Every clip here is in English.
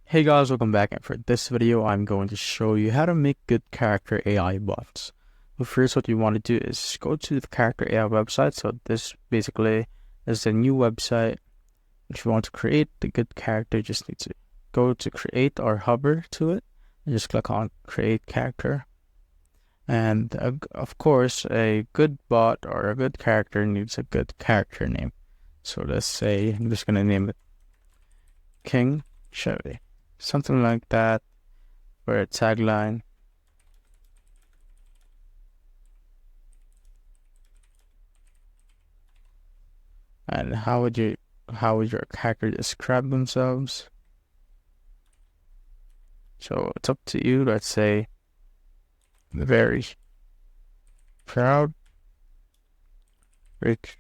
Hey guys, welcome back, and for this video I'm going to show you how to make good character AI bots. But first, what you want to do is go to the Character AI website. So this basically is the new website. If you want to create the good character, you just need to go to create or hover to it and just click on create character. And of course, a good bot or a good character needs a good character name. So let's say I'm just going to name it King Chevy, something like that, for a tagline. And how would your character describe themselves? So it's up to you. Let's say very proud, rich,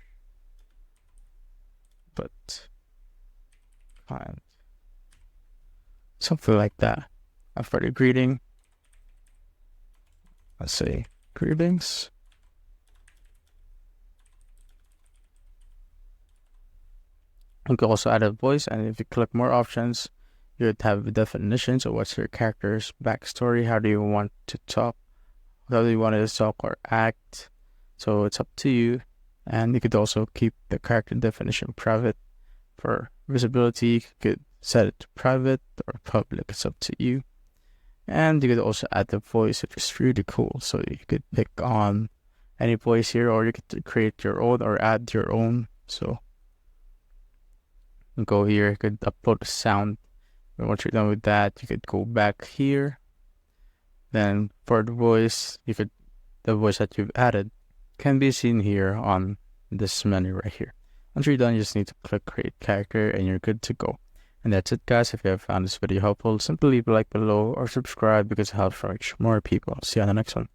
but kind, something like that. And for the greeting, let's say greetings. You can also add a voice, and if you click more options, you would have a definition. So what's your character's backstory? How do you want to talk? How do you want to talk or act? So it's up to you. And you could also keep the character definition private. For visibility, you could set it to private or public. It's up to you. And you could also add the voice, which is really cool. So you could pick on any voice here, or you could create your own or add your own. So go here, you could upload the sound. And once you're done with that, you could go back here. Then for the voice, the voice that you've added can be seen here on this menu right here. Once you're done, you just need to click create character and you're good to go. And that's it, guys. If you have found this video helpful, simply leave a like below or subscribe because it helps reach more people. See you on the next one.